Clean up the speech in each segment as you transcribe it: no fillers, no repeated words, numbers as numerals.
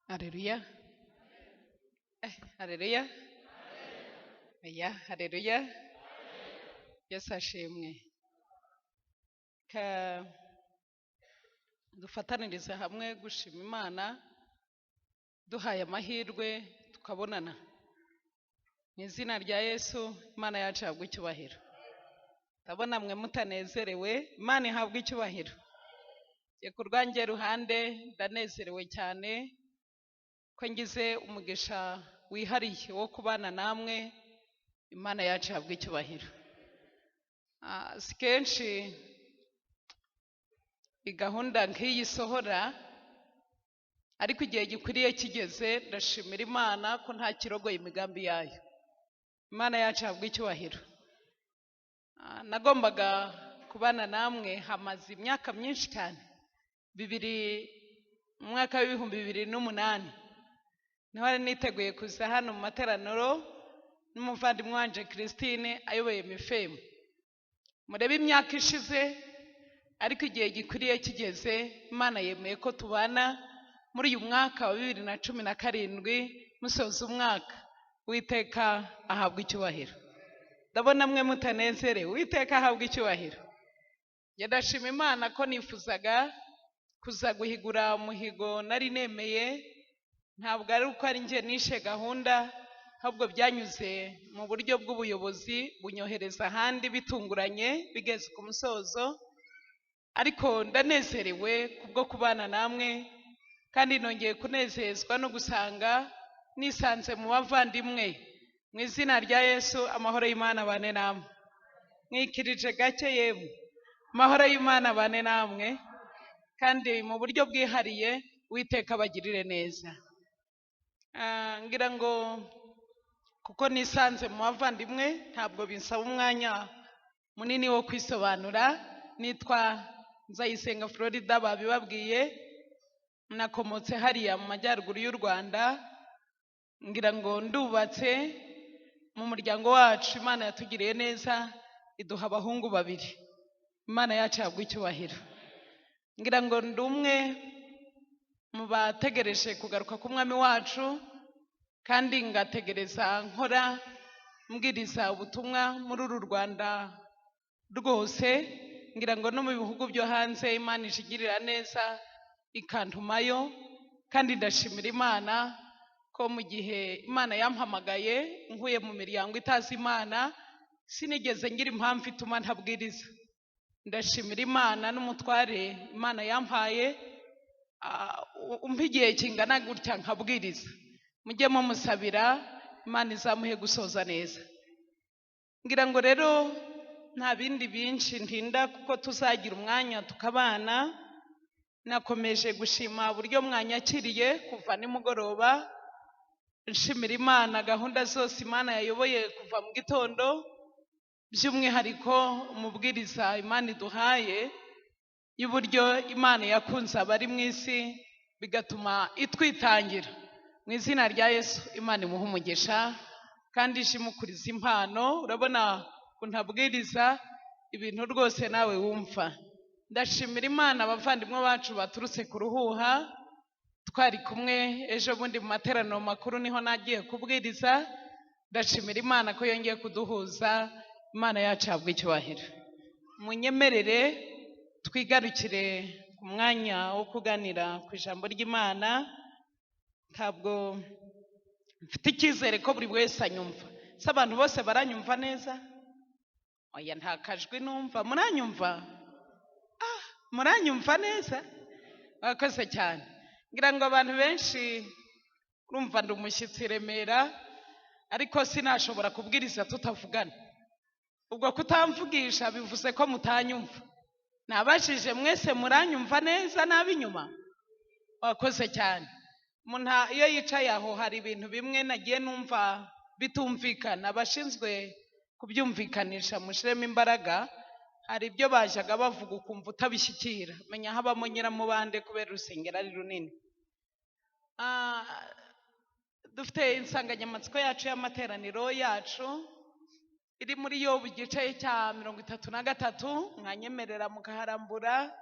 Haleluya. Haleluya. Oya, haleluya. Yesu ashimwe. Ka dufatanirize hamwe gushima Imana duhaye amahirwe tukabonana. Mu izina rya Yesu, Imana yacu ihabwe icyubahiro. Ndabona mwe mutanezerewe, Imana ihabwe icyubahiro. Ye ku rwanjye ruhande ndanezerewe cyane ko ngize umugisha wihariye wo kubana namwe. Imana yacu ihabwe icyubahiro. Si kenshi gahunda nk'iyi sohora, ariko igihe gikwiriye kigeze ndashimira Imana ko nta kirogoye imigambi yayo. Imana yacu ihabwe icyubahiro. Nagombaga kubana namwe hamaze imyaka myinshi cyane, mu mwaka w'ibihumbi 2008 niho nari niteguye kuza hano mu materaniro n'umuvandimwe wanje Christine ayoboye Mifemu. Murebe imyaka ishize, ariko igihe gikwiriye kigeze Imana yemeye ko tubana muri uyu mwaka wa 2017 musoza umwaka. Uwiteka ahabwe icyubahiro. Ndabona mwe mutanezerewe, Uwiteka ahabwe icyubahiro. Ndashima Imana ko nifuzaga kuza guhigura umuhigo nari nemeye. Ntabwo ari uko ari njye nishe gahunda, ahubwo byanyuze mu buryo bw'ubuyobozi bunyohereza ahandi bitunguranye bigeze ku musozo. Ariko ndanezerewe kubwo kubana namwe, kandi nongeye kunezezwa no gusanga nisanze mu bavandimwe. Mu izina rya Yesu, amahoro y'Imana abane namwe. Mwikirije gake yemwe, amahoro y'Imana abane namwe, kandi mu buryo bwihariye Uwiteka abagirire neza. Ngira ngo kuko nisanze mu bavandimwe ntabwo binsaba umwanya munini wo kwisobanura. Nitwa Nzayisenga Florida, babibabwiye. Nakomotse hariya mu majyaruguru y'u Rwanda. Ngira ngo ndubatse mu muryango wacu. Imana yatugiriye neza, iduha abahungu 2. Imana yacu ihabwe icyubahiro. Ngira ngo ndi umwe mu bategereje kugaruka k'umwami wacu, kandi ngategereza nkora mbwiriza ubutumwa muri uru Rwanda rwose. Ngira ngo no mu bihugu byo hanze Imana ishigirira neza ikantumayo, kandi ndashimira Imana ko mu gihe Imana yampamagaye nkuye mu miryango itazi Imana, sinigeze ngira impamvu ituma ntabwiriza. Ndashimira Imana n'umutware Imana yampaye, umpa igihe kingana gutya nkabwiriza. Mujye mumusabira Imana izamuhe gusoza neza. Ngira ngo rero nta bindi byinshi ntinda, kuko tuzagira umwanya tukabana. Nakomeje gushima uburyo mwanyakiriye kuva nimugoroba. Nshimira Imana gahunda zose Imana yayoboye kuva mu gitondo, by'umwihariko umubwiriza Imana iduhaye y'uburyo Imana yakunze abari mu isi bigatuma itwitangira. Mu izina rya Yesu, Imana imuhe umugisha kandi ishimukuriza impano. Urabona kuntabwiriza ibintu rwose nawe wumva. Ndashimira Imana abavandimwe bacu baturutse ku Ruhuha, twari kumwe ejo bundi mu materaniro makuru niho nagiye kubwiriza. Ndashimira Imana ko yongeye kuduhuza. Imana yacu ihabwe icyubahiro. Munyemerere twigarukire ku mwanya wo kuganira ku ijambo ry'Imana. Ntabwo mfite icyizere ko buri wese anyumva. Se abantu bose baranyumva neza? Oya, nta kajwi numva. Muranyumva? Muranyumva neza? Bakoze cyane. Ngira ngo abantu benshi urumva ndi umushyitsi i Remera, ariko sinashobora kubwiriza tutavugana. Ubwo kutamvugisha bivuze ko mutanyumva. Nabashije mwese muranyumva neza n'abinyuma? Bakoze cyane. Iyo yicaye aho hari ibintu bimwe nagiye numva bitumvikana. Abashinzwe kubyumvikanisha mushiremo imbaraga. Hari ibyo bajyaga bavuga ukumva utabishyikira. Menya habamo nyiramubande kubera urusengero ari runini. Dufite insanganyamatsiko yacu y'amateraniro yacu iri muri Yobu igice cya 33. Mwanyemerera mukaharambura.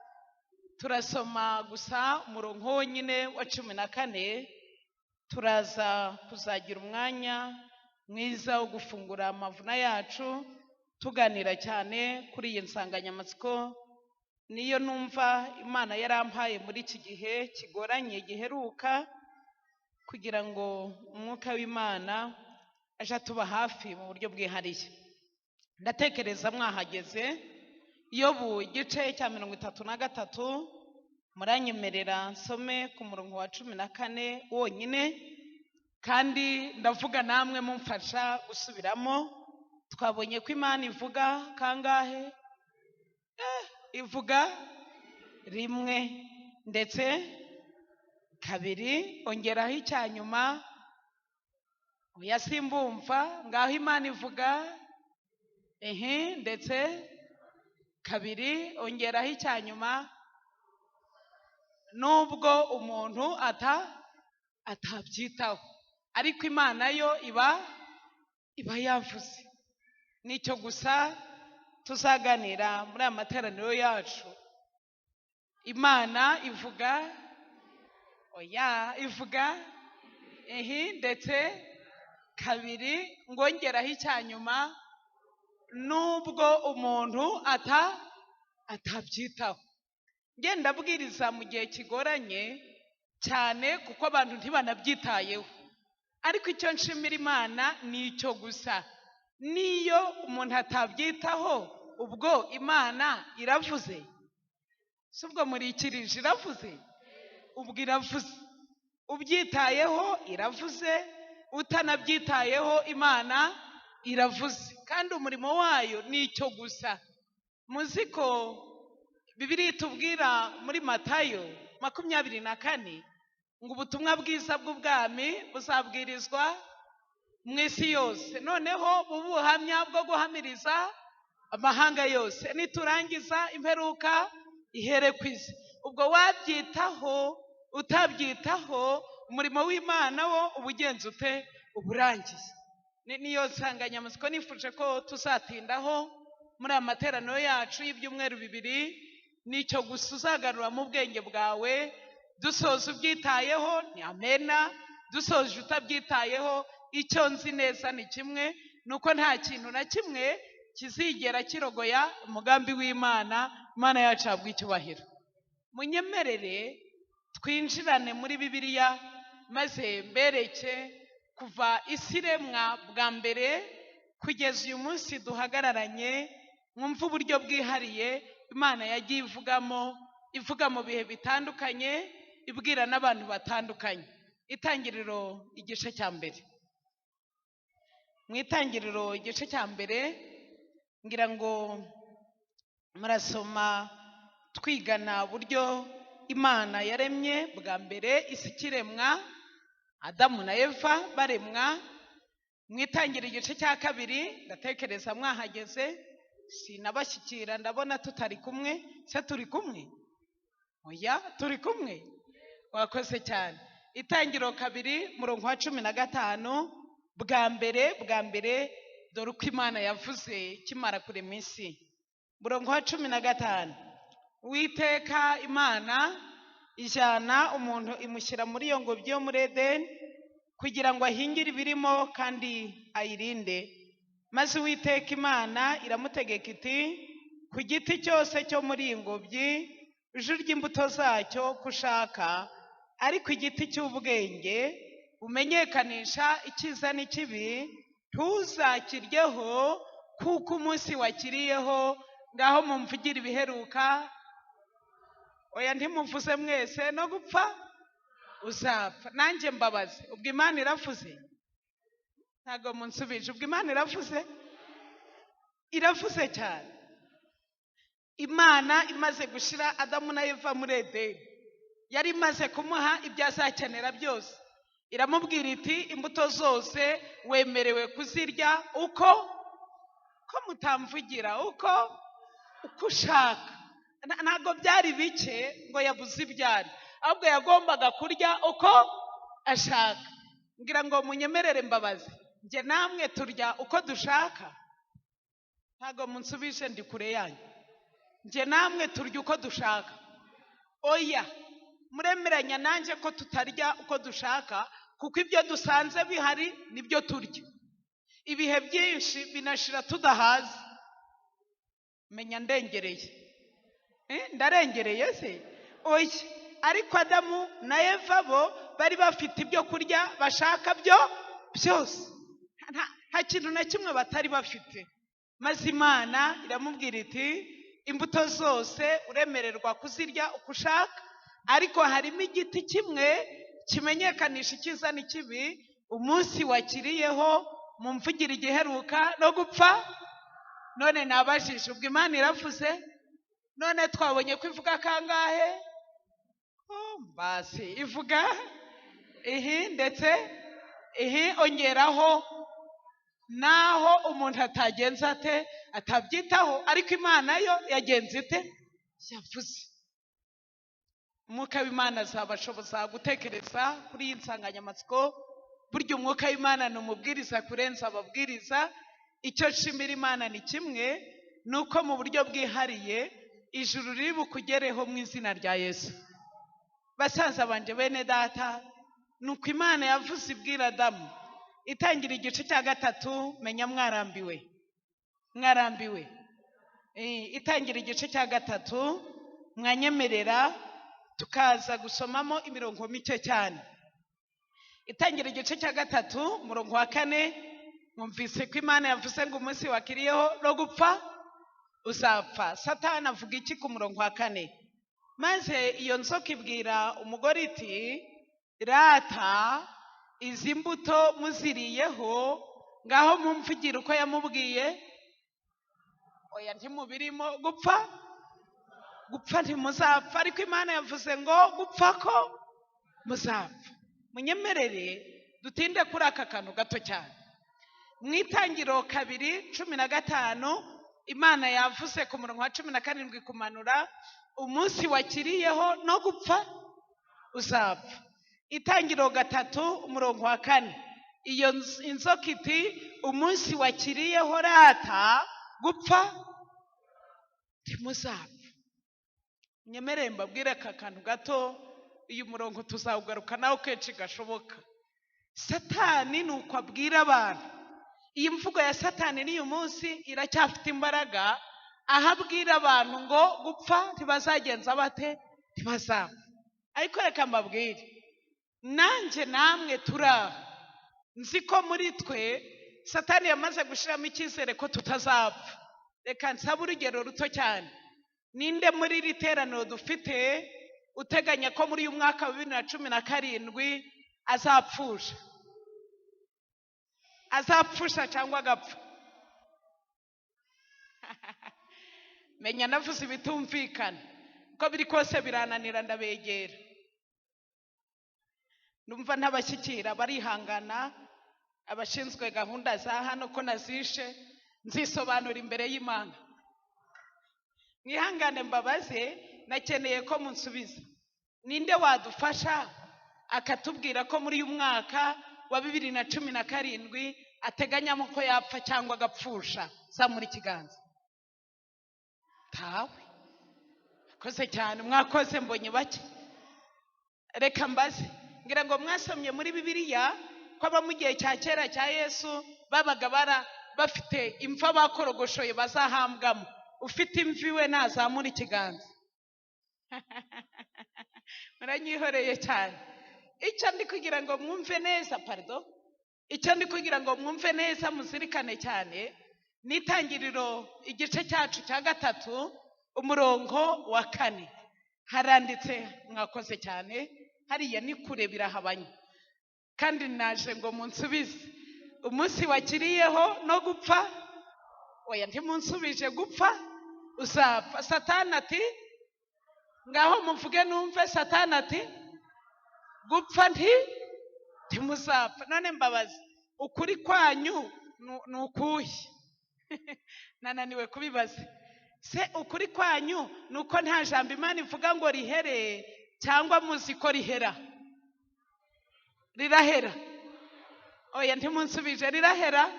Turasoma gusa umurongo wonyine wa 14 turaza kuzagira umwanya mwiza wo gufungura amavuna yacu tuganira cyane kuri iyi nsanganyamatsiko niyo numva Imana yarampaye muri iki gihe kigoranye giheruka kugira ngo umwuka w'Imana aje atuba hafi mu buryo bwihariye. Ndatekereza mwahageze Yobu igice cya 33 muranyemerera nsome ku murongo wa 14 wonyine kandi ndavuga namwe mumfasha gusubiramo. Twabonye ko Imana ivuga kangahe? Ivuga rimwe ndetse kabiri, ongeraho icyanyuma oya simbumva. Ngaho Imana ivuga ndetse kabiri, ongeraho icyanyuma. Nubwo umuntu atabyitaho ariko Imana yo iba yavuze. Nicyo gusa tuzaganira muri aya materaniro yacu. Imana ivuga ivuga ndetse kabiri, ngongeraho icyanyuma. Nubwo umuntu atabyitaho. Ngenda bwiriza mu gihe kigoranye cyane kuko abantu ntibanabyitayeho, ariko icyo nshimira Imana ni icyo gusa. Niyo umuntu atabyitaho ubwo Imana iravuze. Si ubwo murikirije iravuze? Ubwo iravuze. Ubyitayeho iravuze, utanabyitayeho Imana iravuze, kandi umurimo wayo ni icyo gusa. Muzi ko Bibiliya itubwira muri Matayo 24 ngo ubutumwa bwiza bw'ubwami buzabwirizwa mu isi yose, noneho ubuhamya bwo guhamiriza amahanga yose, niturangiza imperuka ihere ku isi. Ubwo wabyitaho utabyitaho umurimo w'Imana wo ubugenza ute? Uburangiye. Niyo nsanganyamatsiko nifuje ko tuzatindaho muri aya materaniro yacu y'ibyumweru 2. Nicyo gusa uzagarura mu bwenge bwawe. Dusoza ubyitayeho ni amena, dusoje utabyitayeho icyo nzi neza ni kimwe, nuko nta kintu na kimwe kizigera kirogoya umugambi w'Imana. Imana yacu habwa icyubahiro. Munyemerere twinjirane muri Bibiliya maze mbereke kuva isi iremwa bwa mbere kugeza uyu munsi duhagararanye. Mwumva uburyo bwihariye Imana yagiye ivuga mu bihe bitandukanye, ibwira n'abantu batandukanye. Itangiriro igice cya mbere. Mu itangiriro igice cya mbere ngira ngo murasoma twigana buryo Imana yaremye bwa mbere isi kiremwa, Adamu na Eva baremwa. Mu itangiriro igice cya kabiri ndatekereza mwahageze. Sinabashyikira ndabona tutari kumwe. Se turi kumwe? Oya turi kumwe. Wakoze cyane. Itangiriro 2 murongo wa 15. Bwa mbere dore uko Imana yavuze kimara kurema isi. Murongo wa 15. Uwiteka Imana ijyana umuntu imushyira muri iyo ngobyi yo muri Edeni kugira ngo ahingire ibirimo kandi ayirinde. Maze Uwiteka Imana iramutegeka iti, ku giti cyose cyo muri iyi ngobyi uje urya imbuto zacyo kushaka, ariko igiti cy'ubwenge umenyekanisha icyiza n'ikibi ntuzakiryeho, kuko umunsi wakiriyeho. Ngaho mumvugira ibiheruka. Oya ntimuvuze mwese no gupfa uzapfa. Nanjye mbabaze, ubwo Imana iravuze? Ntago munsubije. Ubwo Imana iravuze? Iravuze cyane. Imana imaze gushira Adamu na Eva muri Edeni, yari imaze kumuha ibyo azakenera byose. Iramubwira iti, imbuto zose wemerewe kuzirya uko mutamvugira, uko ushaka. Ntago byari bike ngo yabuze ibyari, ahubwo yagombaga kurya uko ashaka. Ngira ngo munyemerere mbabaze, nge namwe turya uko dushaka? Ntago munsubije, ndi kure yanyu. Nge namwe turya uko dushaka? Oya, muremeranya nanjye ko tutarya uko dushaka, kuko ibyo dusanze bihari nibyo turya. Ibihe byinshi binashira tudahaza. Menya ndengereye. Ndarengereye se? Oya, ariko Adamu na Eva bo bari bafite ibyo kurya bashaka byose. Nta kintu na kimwe batari bafite. Maze Imana iramubwira iti imbuto zose uremererwa kuzirya uko ushaka, ariko harimo igiti kimwe kimenyekanisha icyiza n'ikibi, umunsi wakiriyeho mu mvugira igiheruka no gupfa. None nabajije, ubwo Imana iravuze, none twabonye ko ivuga kangahe? Basi ivuga ndetse ongeraho naho umuntu atagenza ate, atabyitaho, ariko Imana yo yagenze ite? Yavuze. Umwuka w'Imana azabashoboza gutekereza kuri iyi nsanganyamatsiko. Burya umwuka w'Imana ni umubwiriza kurenza ababwiriza. Icyo nshimira Imana ni kimwe, nuko mu buryo bwihariye ijuru riri bukugereho mu izina rya Yesu. Basaza banje, bene data, nuko Imana yavuze ibwira Adamu, itangira igice cya 3, menya mwarambiwe. Itangira igice cya 3, mwanyemerera tukaza gusomamo imirongo mike cyane. Itangira igice cya 3 umurongo wa 4, mwumvise ko Imana yavuze ngo umunsi wakiriyeho no gupfa uzapfa. Satani avuga iki ku murongo wa 4? Maze iyo nzoka ibwira umugore iti, rata izi mbuto muziriyeho, ngaho mumvugira uko yamubwiye. Oya, ntimubirimo gupfa ntimuzapfa, ariko Imana yavuze ngo gupfa ko muzapfa. Munyemerere dutinde kuri aka kantu gato cyane. Mu Itangiriro 2:15 Imana yavuze ku murongo wa 17 kumanura, umunsi wakiriyeho no gupfa uzapfa. Itangiriro 3 umurongo wa 4, iyo inzoka iti, umunsi wakiriyeho rata gupfa ntimuzapfa. Nyemerere mbabwire aka kantu gato, uyu murongo tuzawugaruka nawo kenshi gashoboka. Satani nuko abwira abantu. Iyi mvugo ya Satani n'uyu munsi iracyafite imbaraga, aho abwira abantu ngo gupfa ntibazagenza bate, ntibazapfa. Ariko reka mbabwire, nanjye namwe turaha, nzi ko muri twe Satani yamaze gushiramo icyizere ko tutazapfa. Reka nsabe urugero ruto cyane. Ninde muri iri teraniro dufite uteganya ko muri uyu mwaka wa 2017 azapfusha cyangwa agapfa? Menya navuze ibitumvikana, uko biri kose birananira ndabegera. Numva ntabashyikira, barihangana abashinzwe gahunda za hano ko nazishe, nzisobanura imbere y'Imana. Mwihangane mbabaze, nakeneye ko munsubiza. Ninde wadufasha akatubwira ko muri uyu mwaka wa 2017 ateganyamo ko yapfa cyangwa agapfusha? Zamura ikiganza. Tawe akoze cyane, mwakoze mbonye bake. Reka mbaze, ngira ngo mwasomye muri Bibiliya ko aba mu gihe cya kera cya Yesu babaga bafite imva bakorogoshoye bazahambwamo. Ufite imvi we nazamura ikiganza. Muranyihoreye cyane. Icyo ndi kugira ngo mwumve neza, icyo ndi kugira ngo mwumve neza muzirikane cyane, n'Itangiriro igice cyacu cya 3 umurongo wa 4 haranditse, mwakoze cyane, hariya ni kure birahabanye, kandi naje ngo munsubize. Umunsi wakiriyeho no gupfa, oya ntimunsubije, gupfa uzapfa. Satani ati, ngaho muvuge numve. Satani ati, gupfa ntimuzapfa. None mbabazi, ukuri kwanyu ni ukuhe? Nananiwe kubibaza. Se ukuri kwanyu nuko nta jambo Imana ivuga ngo rihere, cyangwa muzi ko rihera? Rirahera? Oya ntimunsubije, rirahera?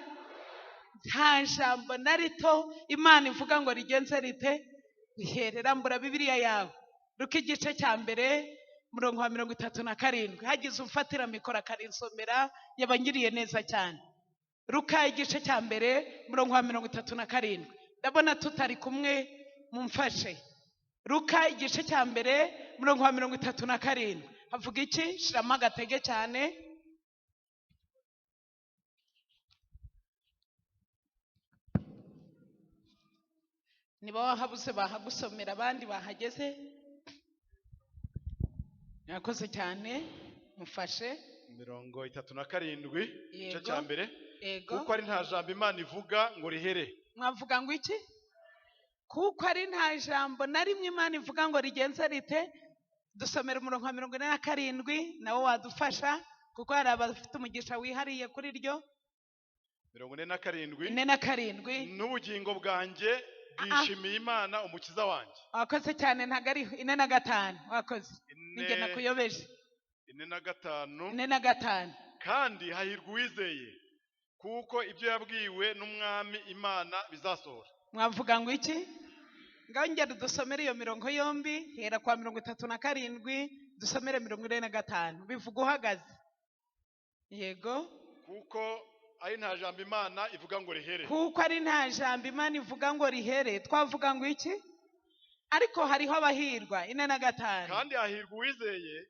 Nta jambo na rito Imana ivuga ngo rigenze rite, riherera. Mbura Bibiliya yawe, Luka igice cya 1 umurongo wa 37 hagize umfatira mikoro akarinsomera yabangiriye neza cyane. Luka igice cya mbere umurongo wa 37. Ndabona tutari kumwe mumfashe. Luka igice cya mbere umurongo wa 37 havuga iki? Shiramo agatege cyane. Niba wahabuze bahagusomera, abandi bahageze. Yakoze cyane, mufashe. 37 igice cya mbere. Yego. Kuko ari nta jambo Imana ivuga ngo rihere. Mwavuga ngo iki? Kuko ari nta jambo na rimwe Imana ivuga ngo rigenze rite. Dusomera umurongo wa 47 nawo wadufasha kuko hari abafite umugisha wihariye kuri ryo. 47 n'ubugingo bwanjye bwishimiye Imana umukiza wanjye. Wakoze cyane, ntago ari 45. Wakoze. Ninjye nakuyobeje. 45. Kandi hahirwa uwizeye kuko ibyo yabwiwe n'umwami Imana bizasohora. Mwavuga ngo iki? Ngongera dusomere iyo mirongo yombi hera kwa 37 dusomere 45 bivuga uhagaze. Yego. Kuko ari nta jambo Imana ivuga ngo rihere. Kuko ari nta jambo Imana ivuga ngo rihere. Twavuga ngo iki? Ariko hariho abahirwa. 45. Kandi hahirwa uwizeye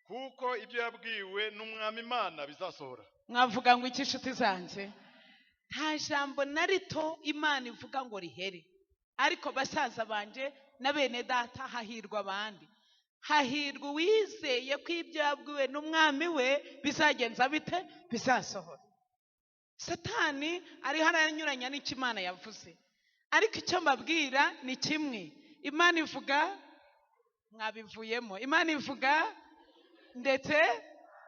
kuko ibyo yabwiwe n'umwami Imana bizasohora. Mwavuga ngo iki nshuti zanjye? Nta jambo na rito Imana ivuga ngo rihere. Ariko basaza banje na bene data, hahirwa abandi. Hahirwa uwizeye ko ibyo yabwiwe n'umwami we bizagenza bite? Bizasohora. Satani ari haranyuranya n'icyo Imana yavuze. Ariko icyo mbabwira ni kimwe. Imana ivuga, mwabivuyemo. Imana ivuga ndetse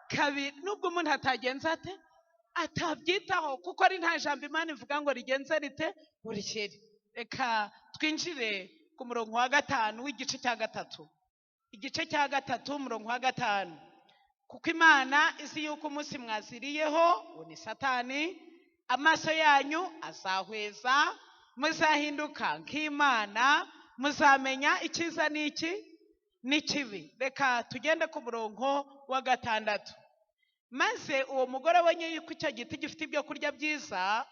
kabiri nubwo umuntu atagenza ate atabyitaho kuko ari nta jambo Imana ivuga ngo rigenze rite burikere. Reka twinjire ku murongo wa 5 w'igice cya 3. Igice cya 3 umurongo wa 5. Kuko Imana izi yuko umunsi mwaziriyeho ni Satani, amaso yanyu azahweza, muzahinduka nk'Imana, muzamenya icyiza n'iki n'ikibi. Reka tugende ku murongo wa 6. Maze uwo mugore abonye yuko icyo giti gifite ibyo kurya byiza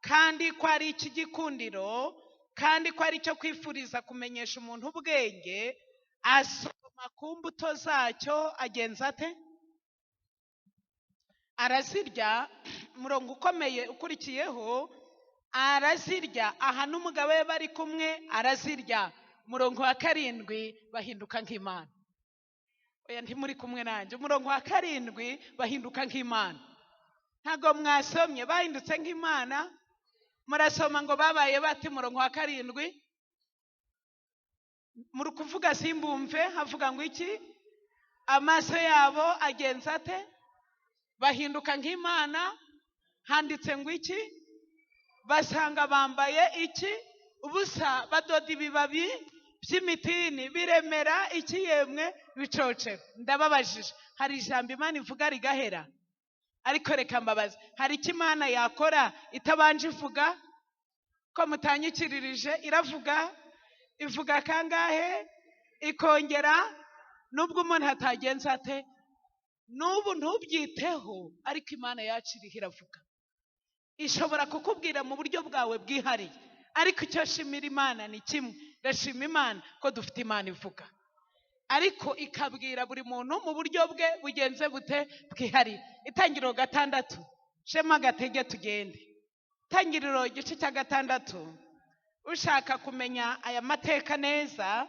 kandi ko ari ikigikundiro kandi ko ari cyo kwifuriza kumenyesha umuntu ubwenge, asoma ku mbuto zacyo agenza ate? Arazirya. Murongo ukomeye ukurikiyeho, arazirya. Aha n'umugabo we bari kumwe arazirya. Murongo wa 7 bahinduka nk'Imana. Oya ntimuri kumwe nanjye. Umurongo wa 7 bahinduka nk'Imana. Ntago mwasomye bahindutse nk'Imana? Murasoma ngo babaye bati murongo wa 7? Muri kuvuga simbumve. Havuga ngo iki? Amaso yabo agenza ate? Bahinduka nk'Imana. Handitse ngo iki? Basanga bambaye iki? Ubusa, badoda ibibabi by'imitini biremera iki yemwe bicocera. Ndababajije, hari ijambo Imana ivuga rigahera? Ariko reka mbabaza, hari icyo Imana yakora itabanje ivuga? Ko mutanyikiririje, iravuga. Ivuga kangahe? Ikongera. Nubwo umuntu atagenza ate, nubu ntubyiteho, ariko Imana yacu iriho iravuga. Ishobora kukubwira mu buryo bwawe bwihariye, ariko icyo shimira Imana ni kimwe. Ndashima Imana ko dufite Imana ivuga, ariko ikabwira buri muntu mu buryo bwe bugenze bute bwihariye. Itangiriro 6 shema agatege tugende. Itangiriro igice cya 6. Ushaka kumenya aya mateka neza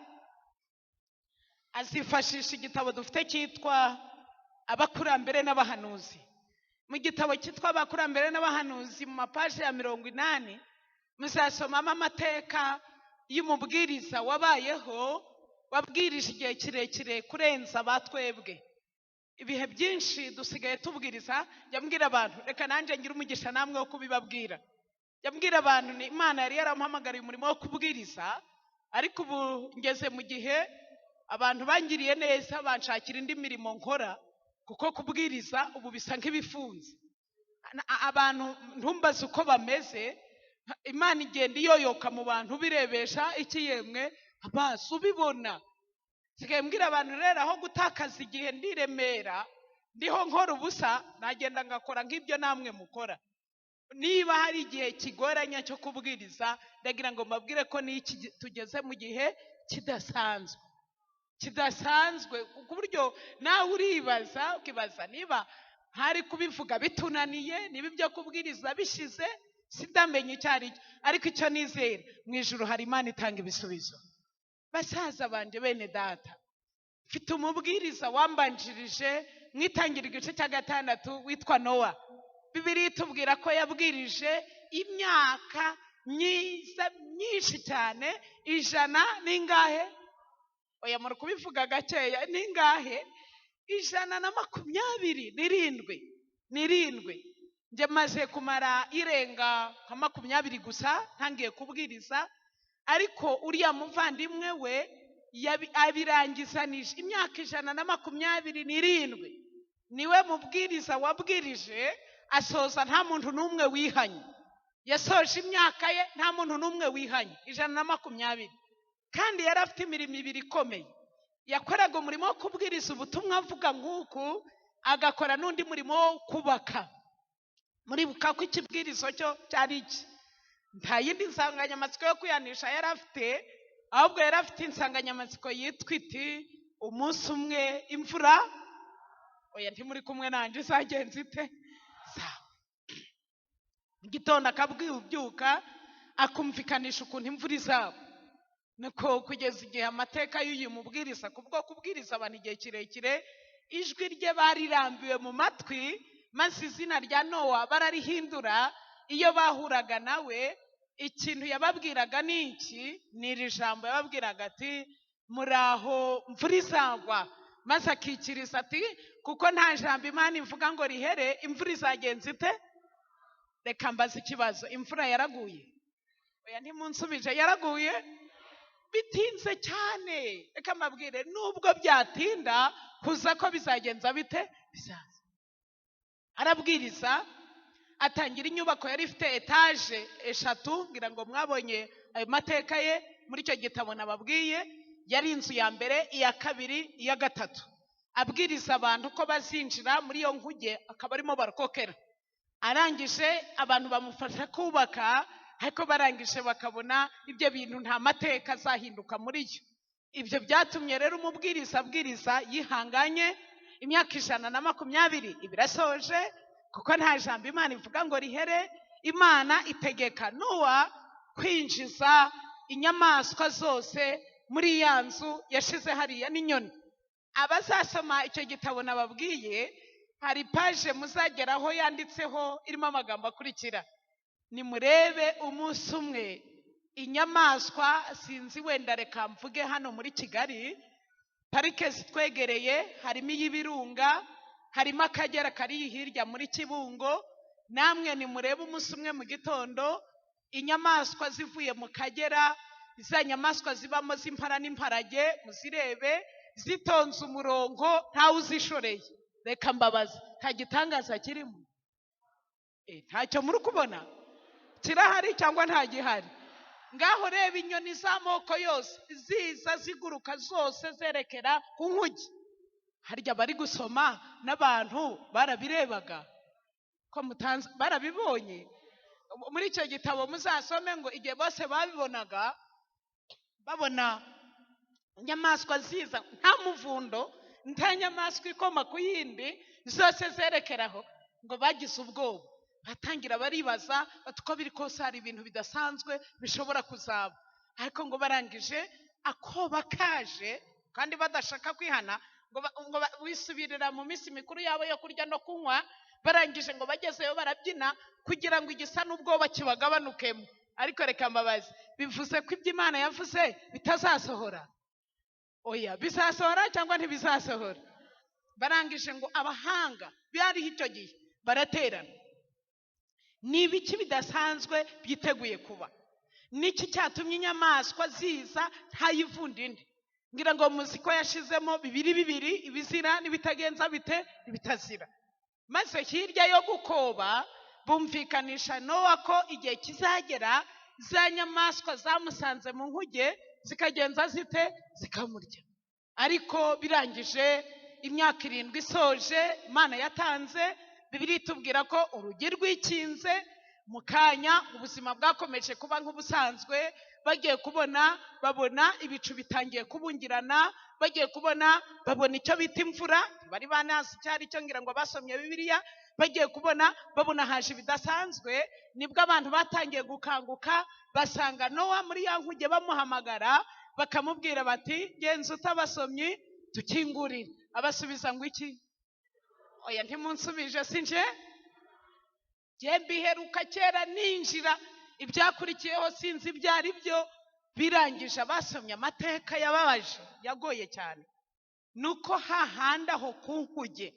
azifashisha igitabo dufite cyitwa Abakurambere n'Abahanuzi. Mu gitabo cyitwa Abakurambere n'Abahanuzi mu mapaje ya 80 muzasomamo amateka y'umubwiriza wabayeho, wabwirije igihe kirekire kurenza abatwebwe. Ibihe byinshi dusigaye tubwiriza. Yambwira abantu, reka nanjye ngira umugisha namwe wo kubibabwira. Yambwira abantu ni Imana yari yaramuhamagariye umurimo wo kubwiriza, ariko ubu ngeze mu gihe abantu bangiriye neza banshakira indi mirimo nkora, kuko kubwiriza ubu bisa nk'ibifunze. Abantu ntumbaze uko bameze, Imana igenda iyoyoka mu bantu birebesha iki yemwe amaso ubibona. sigaye mbwira abantu rero aho gutakaza igihe ndiremera ndiho nkora ubusa nagenda ngakora nk'ibyo namwe mukora. Niba hari igihe kigoranya cyo kubwiriza ndagira ngo mbabwire ko n'iki tugeze mu gihe kidasanzwe ku buryo nawe uribaza ukibaza niba hari kubivuga bitunaniye, niba ibyo kubwiriza bishize sindamenye icyo ari cyo, ariko icyo nizera mu ijuru hari Imana itanga ibisubizo. Basaza banje bene data, mfite umubwiriza wambanjirije mwitangira igice cya 6 witwa Nowa. Bibiliya itubwira ko yabwirije imyaka myinshi cyane, 100 n'ingahe? Oya muri kubivuga gakeya, n'ingahe? 127. Nje maze kumara irenga nka 20 gusa ntangiye kubwiriza, ariko uriya muvandimwe we abirangizanije imyaka 127. Niwe mubwiriza wabwirije asoza nta muntu n'umwe wihanye. Yasoje imyaka ye nta muntu n'umwe wihanye, 120. Kandi yari afite imirimo 2 ikomeye. Yakoraga umurimo wo kubwiriza ubutumwa avuga nk'uku, agakora n'undi murimo wo kubaka. Muribuka ko ikibwirizo cyo cyari iki? Nta yindi nsanganyamatsiko yo kuyanisha yari afite, ahubwo yari afite insanganyamatsiko yitwa iti umunsi umwe imvura. Oya ntimuri kumwe nanjye zagenze ite? Igitondo akabwibyuka akumvikanisha ukuntu imvura izaba. Nuko kugeza igihe amateka y'uyu mubwiriza kubwo kubwiriza abantu igihe kirekire, ijwi rye barirambiwe mu matwi, maze izina rya Nowa bararihindura. Iyo bahuraga nawe ikintu yababwiraga ni iki? Ni iri jambo yababwiraga ati muraho imvura izagwa. Maze akikiriza ati kuko nta jambo Imana ivuga ngo rihere, imvura izagenza ite? Reka mbaze ikibazo, imvura yaraguye? Oya ntimunsubije, yaraguye? Bitinze cyane. Reka mbabwire nubwo byatinda kuza ko bizagenza bite? Bizaza. Arabwiriza atangira inyubako yari ifite etaje 3, ngira ngo mwabonye ayo mateka ye muri icyo gitabo nababwiye. Yari inzu ya mbere, iya kabiri, iya gatatu. Abwiriza abantu ko bazinjira muri iyo nkuge akaba arimo barokokera. Arangije abantu bamufasha kubaka, ariko barangije bakabona ibyo bintu nta mateka azahinduka muri yo. Ibyo byatumye rero umubwiriza abwiriza yihanganye. Imyaka 120 ibirasoje, kuko nta jambo Imana ivuga ngo rihere. Imana itegeka Nowa kwinjiza inyamaswa zose muri ya nzu yashize hariya n'inyoni. Abazasoma icyo gitabo nababwiye, hari page muzageraho yanditseho irimo amagambo akurikira. Nimurebe umunsi umwe inyamaswa, sinzi wenda reka mvuge hano muri Kigali, parike zitwegereye harimo iy'Ibirunga, harimo Akagera kari hirya muri Kibungo. Namwe nimurebe umunsi umwe mu gitondo inyamaswa zivuye mu Kagera, za nyamaswa zibamo z'impara n'imparage, muzirebe zitonze umurongo ntawe uzishoreye. Reka mbabaza, nta gitangaza kirimo? Ntacyo muri kubona kirahari cyangwa nta gihari? Ngaho reba inyoni z'amoko yose ziza ziguruka zose zerekera ku nkugi. Harya bari gusoma n'abantu barabirebaga ko mutanze, barabibonye muri icyo gitabo. Muzasome ngo igihe bose babibonaga, babona inyamaswa ziza nta muvundo, nta nyamaswa ikoma ku yindi, zose zerekeraho, ngo bagize ubwoba. Batangira baribaza bati uko biri kose hari ibintu bidasanzwe bishobora kuzaba. Ariko ngo barangije akoba kaje, kandi badashaka kwihana, ngo wisubirira mu minsi mikuru yabo yo kurya no kunywa. Barangije ngo bagezeyo barabyina kugira ngo igisa n'ubwoba kibagabanukemo. Ariko reka mbabaze, bivuze ko ibyo Imana yavuze bitazasohora? Oya, bizasohora cyangwa ntibizasohora? Barangije ngo abahanga bari icyo gihe baraterana. Niba iki bidasanzwe byiteguye kuba? Niki cyatumye inyamaswa ziza ntayivundi indi? Ngira ngo muziko yashizemo 2 ibizira n'ibitagenza bite ibitazira. Maze hirya yo gukoba bumvikanisha Nowa ko igihe kizagera za nyamaswa zamusanze mu nkuge zikagenza zite zikamurya. ariko birangije imyaka 7 isoje Imana yatanze. Bibiliya itubwira ko urugi rwikinze, mu kanya ubuzima bwakomeje kuba nk'ubusanzwe. Bagiye kubona babona ibicu bitangiye kubungirana, bagiye kubona babona icyo bita imvura, bari banazi cyari cyo, ngira ngo basomye Bibiliya. Bagiye kubona babona haje bidasanzwe, nibwo abantu batangiye gukanguka, basanga Nowa muri ya nkuge bamuhamagara, bakamubwira bati genza utabasomyi tukingurire. Abasubiza ngo iki? Oya ntimunsubije sinje, je mbiheruka kera ninjira, ibyakurikiyeho sinzi ibyari byo. Birangije basomye amateka yababaje yagoye cyane. Nuko hahanda ho ku nkuge,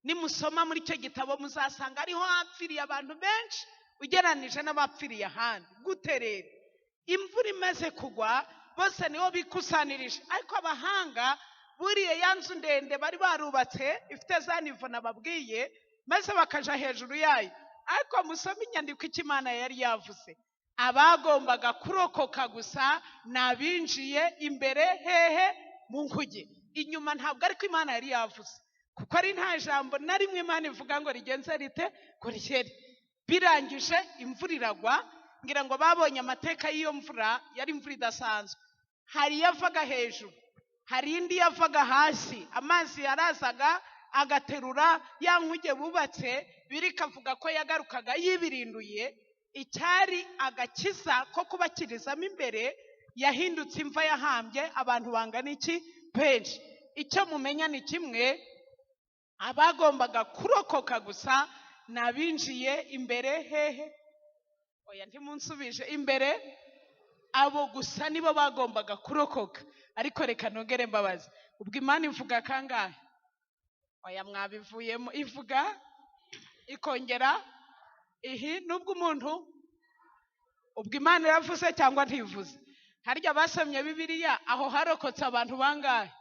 nimusoma muri icyo gitabo muzasanga ariho hapfiriye abantu benshi ugeranije n'abapfiriye ahandi. Gute rero? Imvura imaze kugwa bose niho bikusanirije, ariko abahanga buriye ya nzu ndende bari barubatse ifite za nivo nababwiye, maze bakaja hejuru yayo. Ariko musoma inyandiko Imana yari yavuze, abagombaga kurokoka gusa nabinjiye imbere hehe mu nkuge. Inyuma ntabwo ariko Imana yari yavuze, kuko ari nta jambo na rimwe Imana ivuga ngo rigenze rite ko rishyere. Birangije imvura iragwa, ngira ngo babonye amateka y'iyo mvura yari imvura idasanzwe. Hari yavaga hejuru, hari indi yavaga hasi, amazi yarazaga agaterura ya nkuge bubatse. Birikavuga ko yagarukaga yibirinduye. Icyari agakiza ko kubakirizamo imbere yahindutse imva yahambye abantu bangana iki benshi. Icyo mumenya ni kimwe, abagombaga kurokoka gusa nabinjiye imbere hehe. Oya ntimunsubije, imbere abo gusa nibo bagombaga kurokoka. Ariko reka nongere mbabaze, ubwo Imana ivuga kangahe? Oya mwabivuyemo, ivuga ikongera nubwo umuntu, ubwo Imana yavuze cyangwa ntivuze? Harya basomye Bibiliya aho harokotse abantu bangahe?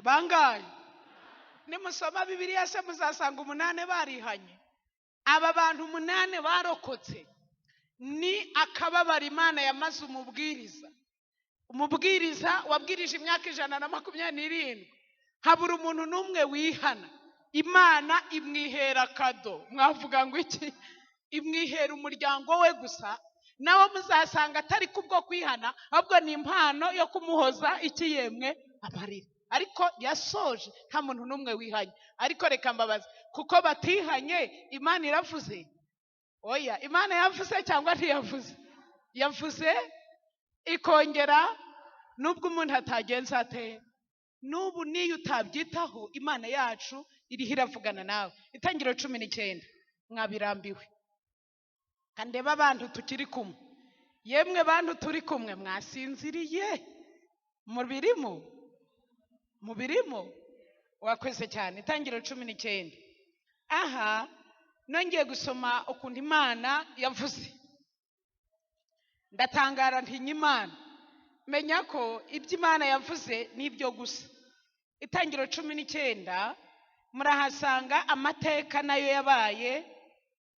Bangahe? Nimusoma Bibiliya se muzasanga 8 barihanye. Aba bantu 8 barokotse ni akababara Imana yamaze umubwiriza. Umubwiriza wabwirije imyaka 127, habura umuntu n'umwe wihana. Imana imwihera kado. Mwavuga ngo iki? Imwihera umuryango we gusa. Nawe muzasanga atari kubwo kwihana, ahubwo ni impano yo kumuhoza iki yemwe amarira. Ariko yasoje nta muntu n'umwe wihanye. Ariko reka mbabaza, kuko batihanye Imana iravuze? Oya, Imana yavuze cyangwa ntiyavuze? Yavuze ikongera, nubwo umuntu atagenza ate. Nubu niyo utabyitaho Imana yacu iriho iravugana nawe. Itangiriro 19. Mwabirambiwe kandeba abantu tukiri kumwe. Yemwe bantu turi kumwe mwasinziriye? Mubirimo wakweze cyane. Itangiriro 19. Aha nongeye gusoma ukuntu Imana yavuze, ndatangara ntinya Imana. Menya ko ibyo Imana yavuze nibyo gusa. Itangiriro 19 murahasanga amateka nayo yabaye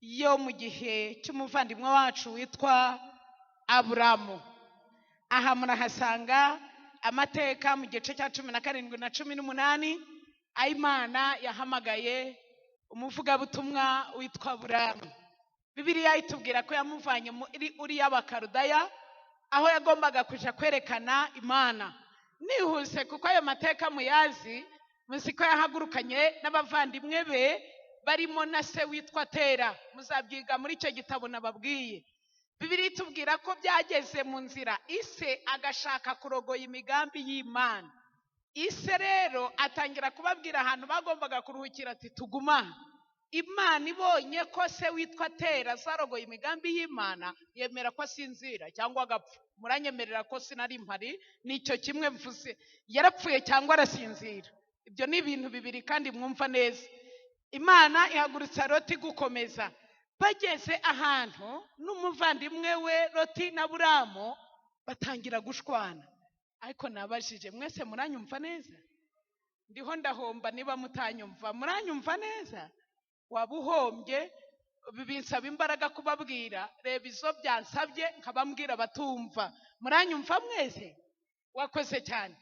yo mu gihe cy'umuvandimwe wacu witwa Aburamu. Aha murahasanga amateka mu gice cya 17 na 18 Imana yahamagaye umuvugabutumwa witwa Aburamu. Bibiliya itubwira ko yamuvanye muri Uri y'Abakarudaya, aho yagombaga kuja kwerekana Imana. Nihuse kuko ayo mateka muyazi, muziko yahagurukanye n'abavandimwe be barimo na se witwa Tera. Muzabyiga muri icyo gitabo nababwiye. Bibiliya itubwira ko byageze mu nzira ise agashaka kurogoya imigambi y'Imana. Ise rero atangira kubabwira ahantu bagombaga kuruhukira ati tuguma. Imana ibonye ko se witwa Tera zarogoye imigambi y'Imana, yemera ko asinzira cyangwa agapfa. Muranyemerera ko sinari mpari, nicyo kimwe mvuze. Yarapfuye cyangwa arasinzira? Ibyo ni ibintu bibiri kandi mwumva neza. Imana ihagurutsa Loti gukomeza. Bageze ahantu n'umuvandimwe we Loti na Aburamu batangira gushwana. Ariko nabajije, mwese muranyumva neza? Ndiho ndahomba niba mutanyumva. Muranyumva neza? Wabuhombye binsaba imbaraga kubabwira. Reba izo byansabye nkabambwira batumva. Muranyumva mwese? wakoze cyane.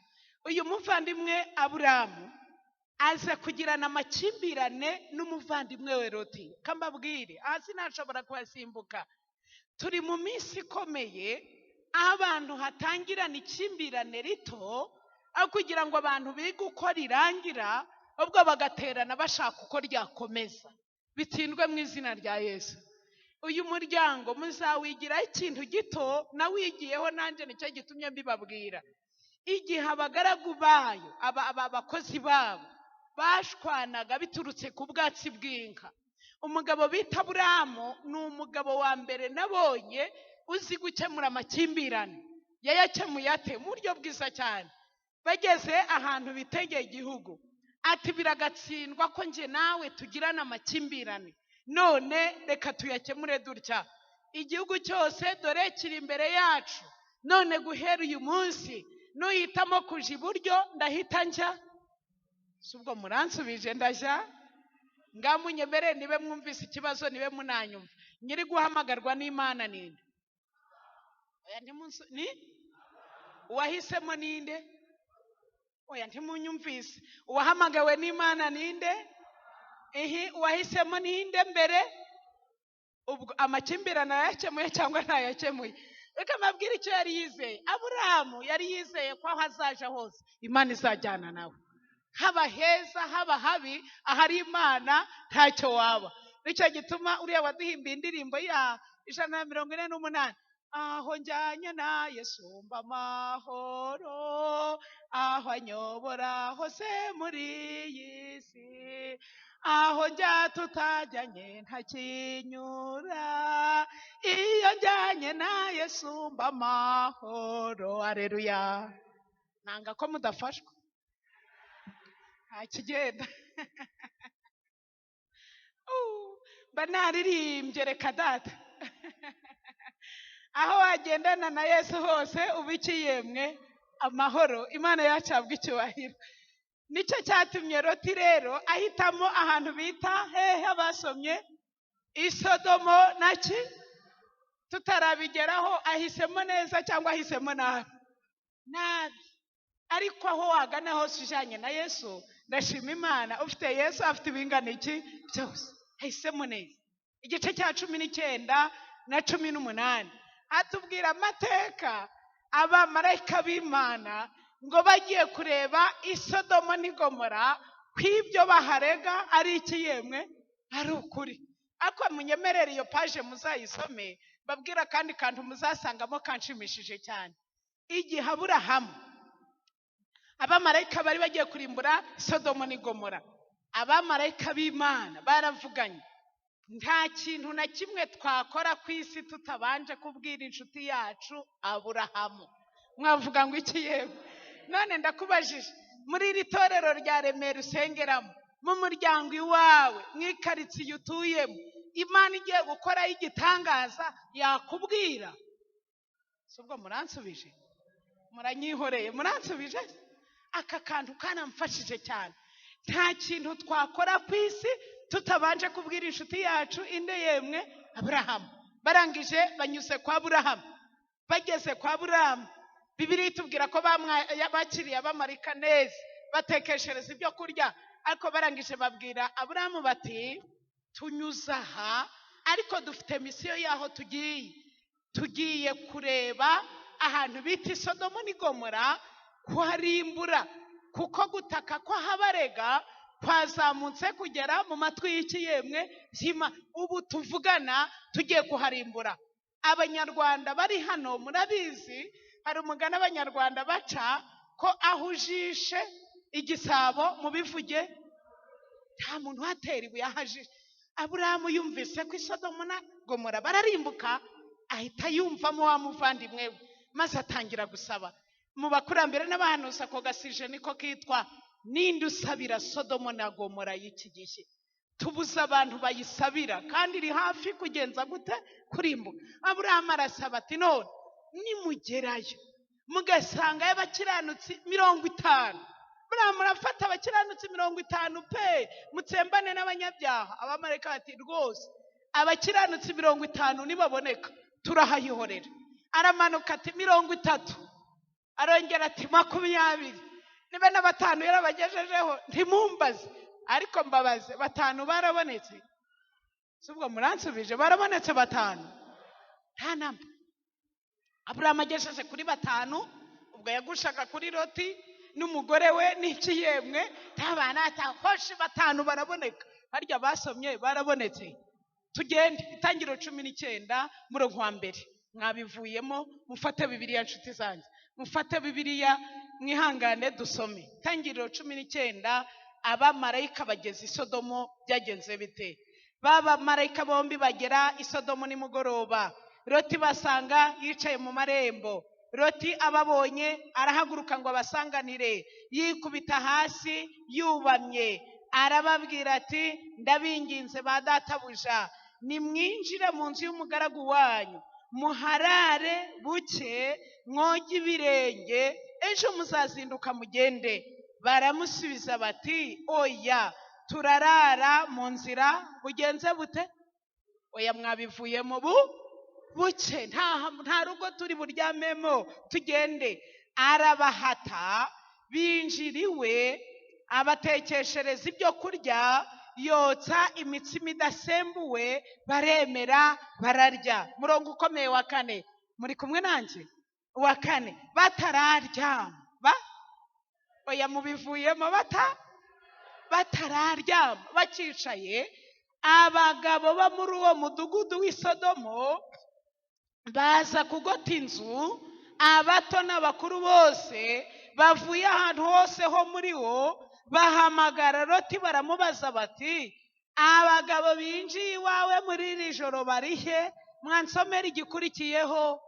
Uyu muvandimwe Aburahamu aza kugirana amakimbirane n'umuvandimwe we Loti. Kambabwire, aha sinashobora kuhasimbuka. Turi mu minsi ikomeye aho abantu hatangirana ikimbirane rito, aho kugira ngo abantu bige uko rirangira, ubwo bagaterana bashaka uko ryakomeza. Bitsindwe mu izina rya Yesu. Uyu muryango muzawigiraho ikintu gito, nawigiyeho nanjye nicyo gitumye mbibabwira. Igihe abagaragu bayo, abakozi babo bashwanaga biturutse ku bwatsi bw'inka, umugabo bita Aburahamu ni umugabo wa mbere nabonye uzi gukemura amakimbirane. Yayakemuye ate? Mu buryo bwiza cyane. Bageze ahantu bitegeye igihugu, ati biragatsindwa ko nje nawe tugirana amakimbirane, none reka tuyakemure dutya. Igihugu cyose dore kiri imbere yacu, none guhera uyu munsi nuhitamo kuja iburyo ndahita njya. Subwo muransubije ndajya. Ngamunyemere nibe mwumvise ikibazo, nibe munanyumva. Nyiri guhamagarwa n'Imana ninde? Oya ni uwahisemo ninde? Oya ntimunyumvise. Uwahamagawe n'Imana ninde? Uwahisemo ninde mbere? Ubwo amakimbirane yakemuye cyangwa ntayakemuye? Reka mabwire icyo yari yizeye. Aburahamu yari yizeye ko aho azaja hose Imana izajyana nawe. Haba heza haba habi, ahari Imana ntacyo waba. Nicyo gituma uriya waduhimbiye indirimbo ya 148, aho njyanye na Yesu mba amahoro, aho anyobora hose muri iyi si, aho njya tutajyanye ntakinyura, iyo njyanye na Yesu mba amahoro. Haleluya. Nanga ko mudafashwa, nta kigenda. Mba naririmbye reka data. Aho wagendana na Yesu hose ubikiyemwe amahoro. Imana yacabwa icyubahiro. Nicyo cyatumye Loti rero ahitamo ahantu bita hehe abasomye Isodomo naki. Tutarabigeraho ahisemo neza cyangwa ahisemo nabi? Nabi. Ariko aho wagana hose ujanye na Yesu, ndashima Imana ufite Yesu afite ibingana iki byose. Ahisemo neza. Igice cya 19 na 18 atubwira amateka abamarayika b'Imana ngo bagiye kureba Isodomo n'Igomora, kw'ibyo baharega ari iki yemwe? Ari ukuri. Ako munyemerere iyo page muzayisome, babwira kandi kantu muzasangamo kanshimishije cyane. Igihe Aburahamu abamarayika bari bagiye kurimbura Sodomo n'Igomora, abamarayika b'Imana baravuganye, nta kintu na kimwe twakora ku isi tutabanje kubwira inshuti yacu Aburahamu. Mwavuga ngo iki yemwe? None ndakubajije, muri iri torero rya Remera usengeramo, mu muryango iwawe, mwikaritsiye utuyemo, Imana igiye gukora igitangaza yakubwira? Subwo muransubije? Muranyihoreye muransubije? Aka kantu kanamfashije cyane. Nta kintu twakora ku isi tutabanje kubwira inshuti yacu inde yemwe? Aburahamu. Barangije banyuze kwa Aburahamu. Bageze kwa Aburahamu, Bibiliya itubwira ko bakiriye abamarayika neza, batekeshereza ibyo kurya, ariko barangije babwira Aburahamu bati tunyuza aha, ariko dufite misiyo yaho tugiye kureba ahantu bita Isodomo n'Igomora kuharimbura, kuko gutaka ko habarega kwazamutse kugera mu matwi y'iki yemwe zima. Ubu tuvugana tugiye kuharimbura. Abanyarwanda bari hano murabizi, hari umugani abanyarwanda baca ko aho ujishe igisabo mu bivuge nta muntu hatera ibuye ahajishe. Aburahamu yumvise ko Isodomo n'Igomora bararimbuka, ahita yumvamo wa muvandimwe we, maze atangira gusaba. Mu bakurambere n'abahanuzi ako gasije niko kitwa, ninde usabira Sodomo na Gomora y'iki gihe? Tubuza abantu bayisabira kandi iri hafi kugenza gute? Kurimbuka. Aburahamu arasaba ati none nimugerayo mugasanga y'abakiranutsi 50, Aburahamu arafata abakiranutsi 50 pe, mutsembane n'abanyabyaha. Abamarayika bati rwose abakiranutsi 50 nibaboneka turahayihorera. Aramanuka ati 30, arongera ati 20. Niba na 5 yarabagejejeho ntimumbaze, ariko mbabaze 5 barabonetse. Subwo muransubije barabonetse 5 nta namba. Abraham agejeje kuri 5, ubwo yagushaga kuri Loti n'umugore we n'ikiyemwe, tabana atahoshi 5 baraboneka. Harya basomye barabonetse. Tugende Itangiriro 19 murongo wa mbere. Mwabivuyemo mufate Bibiliya nshuti zanjye, mufate Bibiliya mwihangane dusome. Itangiriro 19. Abamarayika bageze i Sodomo byagenze bite? Baba marayika bombi bagera i Sodomo nimugoroba. Loti basanga yicaye mu marembo. Loti ababonye arahaguruka ngo abasanganire, yikubita hasi yubamye, arababwira ati ndabinginze ba databuja, nimwinjire mu nzu y'umugaragu wanyu, muharare buke, mwoge ibirenge, ejo muzazinduka mugende. Baramusubiza bati oya, turarara mu nzira. Bugenze bute? Oya, mwabivuyemo buke, nta rugo turi buryamemo, tugende. Arabahata, binjiriwe, abatekeshereza ibyo kurya, yotsa imitsima idasembuwe, baremera bararya. Murongo ukomeye wa 4. Muri kumwe nanjye? Wa 4. Batararyama. Oya, mubivuyemo batararyama, bakicaye. Abagabo bo muri uwo mudugudu w'i Sodomo baza kugota inzu, abato n'abakuru bose bavuye ahantu hose ho muri wo, bahamagara Loti baramubaza bati abagabo binjiye iwawe muri iri joro barihe? Mwansomera igikurikiyeho.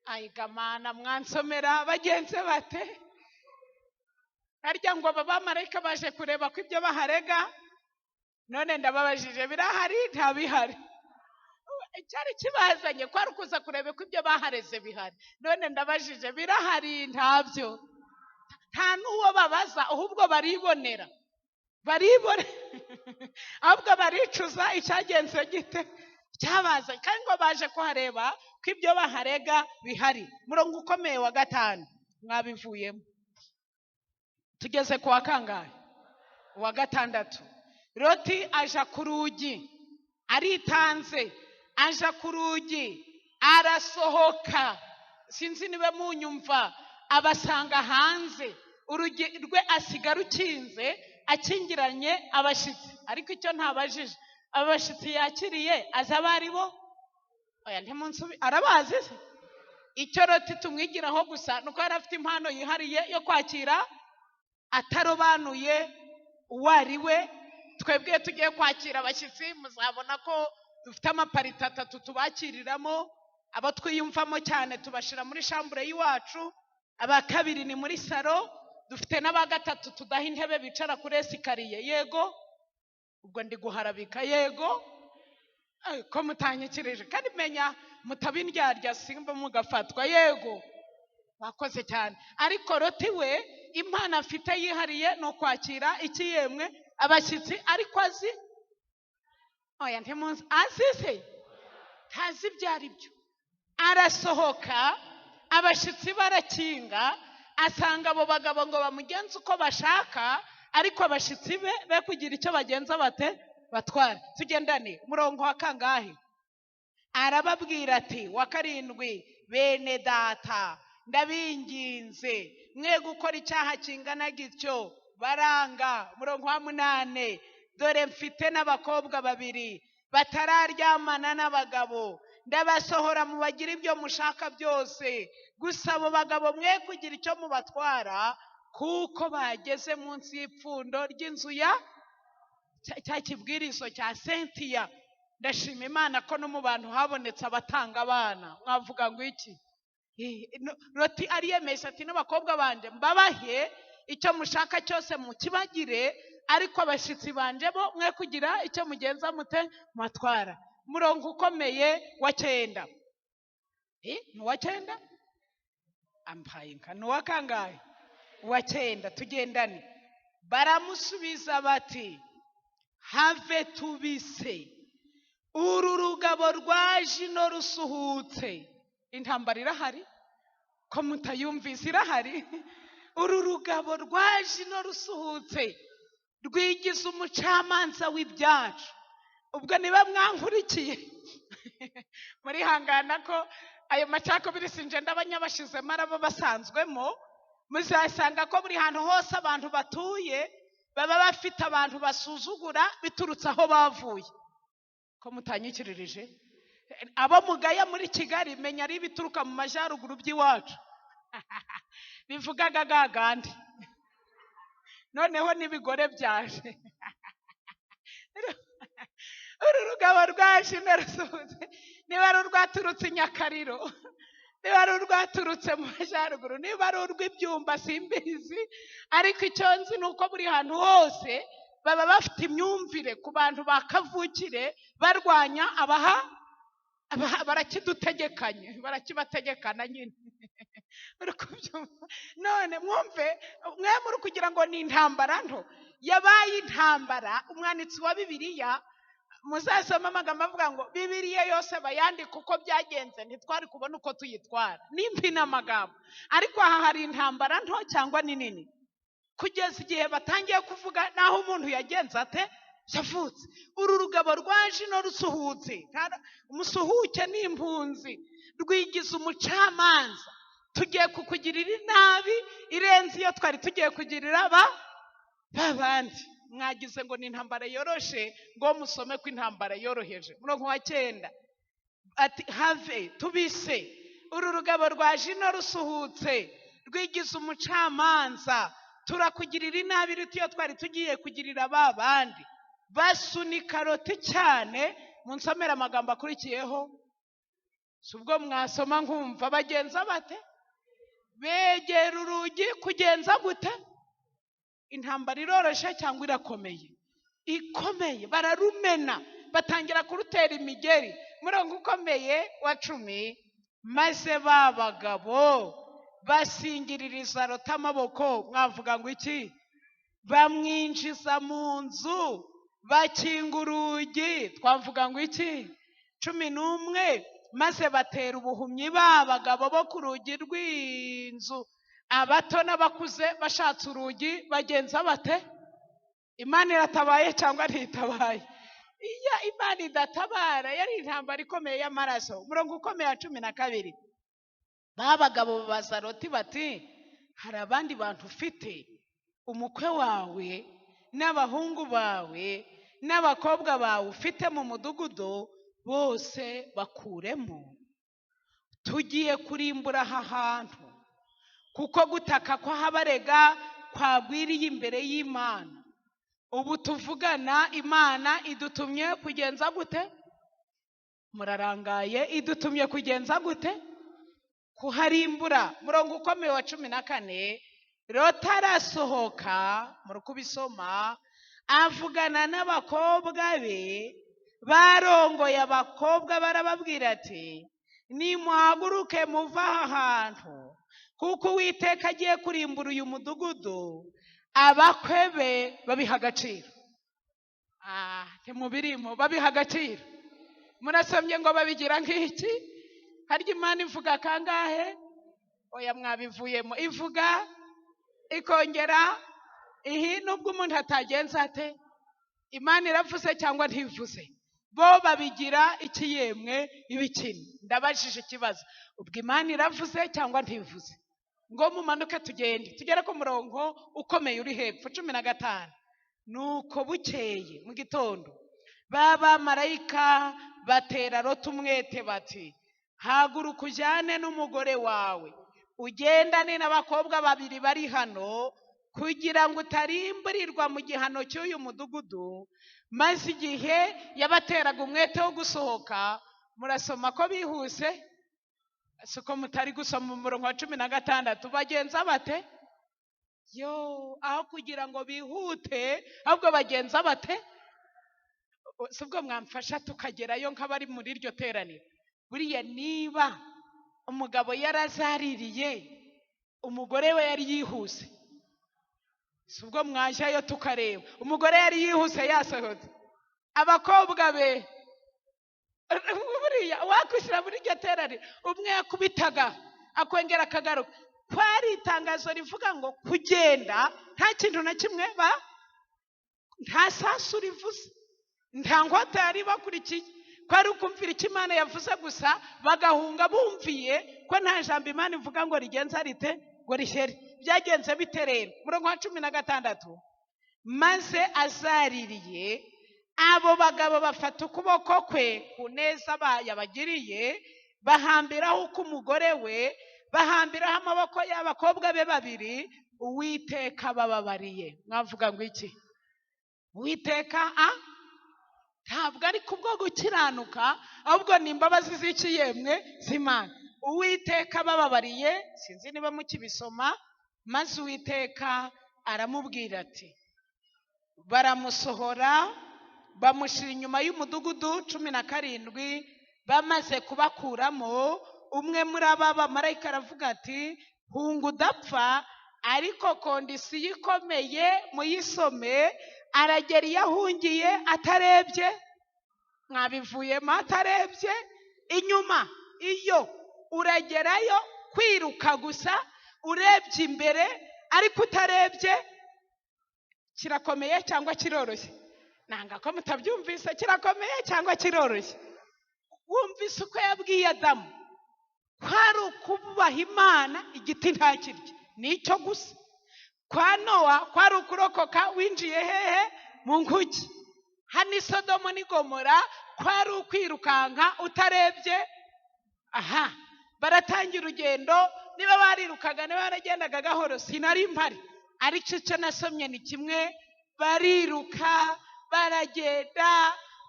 Ayigamana, mwansomera bagenze bate? Harya ngo abamarayika baje kureba ko ibyo baharega. None ndababajije, birahari nta bihari? Icyari kibazanye kwari kuza kureba ko ibyo bahareze bihari. None ndabajije, birahari ntabyo? Nta n'uwo babaza, ahubwo baribonera. Ahubwo baricuza icyagenze gite cyabazanye, kandi ngo baje kuhareba ko ibyo baharega bihari. Murongo ukomeye wa 5. Mwabivuyemo. Tugeze ku wa kangahe? Wa 6. Loti aja ku rugi, aritanze, aja ku rugi, arasohoka. Sinzi niba munyumva. Abasanga hanze, urugi rwe asiga rukinze, akingiranye abashitsi. Ariko icyo ntabajije, abashitsi yakiriye aza bari bo? Oya, ntimunsubi arabazi se? Icyo Loti tumwigiraho gusa nuko yari afite impano yihariye yo kwakira atarobanuye uwo ari we. Twebwe tugiye kwakira abashyitsi, muzabona ko dufite amapariti 3 tubakiriramo. Abo twiyumvamo cyane tubashira muri shambure y'iwacu, aba 2 ni muri salo, dufite n'aba 3 tudaha intebe bicara kuri esikariye. Yego, ubwo ndi guharabika. Yego, ko mutanyikirije kandi menya mutabindyarya simba mugafatwa. Yego, bakoze cyane. Ariko Loti we impano afite yihariye no kwakira ikiyemwe abashyitsi. Ariko azi? Oya, ntimunzi azize? Ntazi ibyo ari byo. Arasohoka, abashyitsi barakinga, asanga abo bagabo ngo bamugenze uko bashaka, ariko abashyitsi be kugira icyo bagenza bate batwara. Tugendane murongo wa kangahe? Arababwira ati wa 7, bene data ndabinginze mwe gukora icyaha kingana gityo. Baranga. Murongo wa 8, dore mfite n'abakobwa 2 batararyamana n'abagabo, ndabasohora mu bagira ibyo mushaka byose, gusa abo bagabo mwe kugira icyo mubatwara, kuko bageze munsi y'ipfundo ry'inzu ya cya kibwirizo cya Sentiya. Ndashima Imana ko no mu bantu habonetse abatanga abana. Mwavuga ngo iki? Loti ariyemeza ati n'abakobwa banje mbabahe icyo mushaka cyose mukibagire, ariko abashyitsi banje bo mwe kugira icyo mugenza mute matwara. Murongo ukomeye wa 9. Ni wa 9? Ampaye nka ni wa kangahe? Wa 9. Tugendane. Baramusubiza bati have tubise, uru rugabo rwaje no rusuhutse. Intambara irahari? ko mutayumvise irahari. Uru rugabo rwaje ino rusuhutse rwigize umucamanza w'ibyacu. Ubwo niba mwankurikiye muri hangana ko ayo macakubiri sinje ndabanyabashizemo arabo basanzwemo, muzasanga ko buri hantu hose abantu batuye baba bafite abantu basuzugura biturutse aho bavuye. Ko mutanyikiririje abo mugaya muri Kigali, menya ari bituruka mu majyaruguru by'iwacu bivugaga gagandi noneho n'ibigore byaje. Uru rugabo rwaje narusuhutse, niba ari urwaturutse Nyakariro, niba ari urwaturutse mu majyaruguru, niba ari urw'ibyumba simbizi, ariko icyo nzi ni uko buri hantu hose baba bafite imyumvire ku bantu bakavukire barwanya barakidutegekanye, barakibategekana nyine. None mwumve mwe muri kugira ngo ni intambara nto, yabaye intambara. Umwanditsi wa Bibiliya muzasoma amagambo avuga ngo Bibiliya yose bayandika uko byagenze, ntitwari kubona uko tuyitwara nimpi n'amagambo. Ariko aha hari intambara nto cyangwa ni nini, kugeza igihe batangiye kuvuga naho umuntu yagenze ate yavutse. Uru rugabo rwaje no rusuhutse, umusuhuke n'impunzi, rwigize umucamanza. Tugiye kukugirira inabi irenze iyo twari tugiye kugirira babandi. Mwagize ngo ni intambara yoroshe, ngo musome ko intambara yoroheje. Murongo wa 9 ati have tubise, uru rugabo rwaje no rusuhutse rwigize umucamanza, turakugirira inabi iruta iyo twari tugiye kugirira babandi. Basunika roti cyane. Munsomera amagambo akurikiyeho, subwo mwasoma nkumva. Bagenza bate? Begera urugi. Kugenza gute? Intambara iroroshe cyangwa irakomeye? Ikomeye. Bararumena, batangira kurutera imigeri. Murongo ukomeye wa 10, maze babagabo basingiririza Loti amaboko. Mwavuga ngo iki? Bamwinjiza mu nzu bakinga urugi. Twavuga ngo iki? 11, maze batera ubuhumyi babagabo bo ku rugi rw'inzu. Abato n'abakuze bashatse urugi bagenza bate? Imana iratabaye cyangwa ntitabaye? Iya Imana idatabara yari intambara ikomeye y'amaraso. Murongo ukomeye wa 12, babagabo babaza Loti bati, hari abandi bantu ufite, umukwe wawe n'abahungu bawe n'abakobwa bawe ufite mu mudugudu bose bakuremo, tugiye kurimbura aha hantu, kuko gutaka ko habarega kwagwiriye imbere y'Imana. Ubu tuvugana Imana idutumye kugenza gute? Murarangaye. Idutumye kugenza gute? Kuharimbura. Murongo ukomeye wa 14, Loti arasohoka, muri kubisoma, avugana n'abakobwa be barongoye. Abakobwa barababwira ati, nimuhaguruke muva aha hantu, kuko Uwiteka agiye kurimbura uyu mudugudu. Abakwe be babiha agaciro. Ntimubirimo babiha agaciro. Murasomye ngo babigira nk'iki? Harya Imana ivuga kangahe? Oya mwabivuyemo. Ivuga ikongera ihi. Nubwo umuntu atagenza ate, Imana iravuze cyangwa ntivuze? Bo babigira iki yemwe ibikini? Ndabajije ikibazo. Ubwo Imana iravuze cyangwa ntivuze? Ngo mumanuke tugere ku murongo ukomeye uri hepfo 15. Nuko bukeye mu gitondo baba marayika batera Loti umwete bati, haguruka ujyane n'umugore wawe, ugendane n'abakobwa babiri bari hano, kugira ngo utarimburirwa mu gihano cy'uyu mudugudu. Maze igihe yabateraga umwete wo gusohoka, murasoma ko bihuse? Siko mutari gusoma mu murongo wa 16. Bagenza bate? Yo, aho kugira ngo bihute ahubwo bagenza bate? Sibwo mwamfasha tukagerayo nk'abari muri iryo teraniro. Buriya niba umugabo yarazaririye, umugore we yari yihuse, sibwo mwajyayo tukareba. Umugore yari yihuse yasohotse, abakobwa be buriya wakwishyira muri iryo teraniro. Umwe yakubitaga akongera akagaruka. Kwari itangazo rivuga ngo kugenda nta kintu na kimwe nta sasu rivuze, nta ngwate yari bakurikiye, kwari ukumvira icyo Imana yavuze gusa, bagahunga bumviye ko nta jambo Imana ivuga ngo rigenza rite ngo rihere. Byagenze bite rero? Murongo wa 16, maze azaririye abo bagabo bafata ukuboko kwe ku neza yabagiriye, bahambiraho k'umugore we, bahambiraho amaboko y'abakobwa be babiri, Uwiteka bababariye. Mwavuga ngo iki? Uwiteka ntabwo ari kubwo gukiranuka, ahubwo ni imbabazi z'iki yemwe z'Imana. Uwiteka bababariye, sinzi niba mukibisoma. Maze Uwiteka aramubwira ati, baramusohora bamushyira inyuma y'umudugudu 17. Bamaze kubakuramo, umwe muri aba bamarayika aravuga ati, hunga udapfa, ariko kondisiyo ikomeye muyisome. Aragera iyo ahungiye atarebye, mwabivuyemo atarebye inyuma. Iyo uragerayo kwiruka gusa, urebye imbere ariko utarebye, kirakomeye cyangwa kiroroshye? Nanga ko mutabyumvise. Kirakomeye cyangwa kiroroshye? Wumvise uko yabwiye Adamu kwari ukubaha Imana, igiti ntakirye, nicyo gusa. Kwa Nowa kwari ukurokoka, winjiye hehe? Mu nguge. Hano i Sodomo n'i Gomora kwari ukwirukanka utarebye. Baratangira urugendo, niba barirukaga niba baragendaga gahoro sinari mpari, ariko icyo nasomye ni kimwe. Bariruka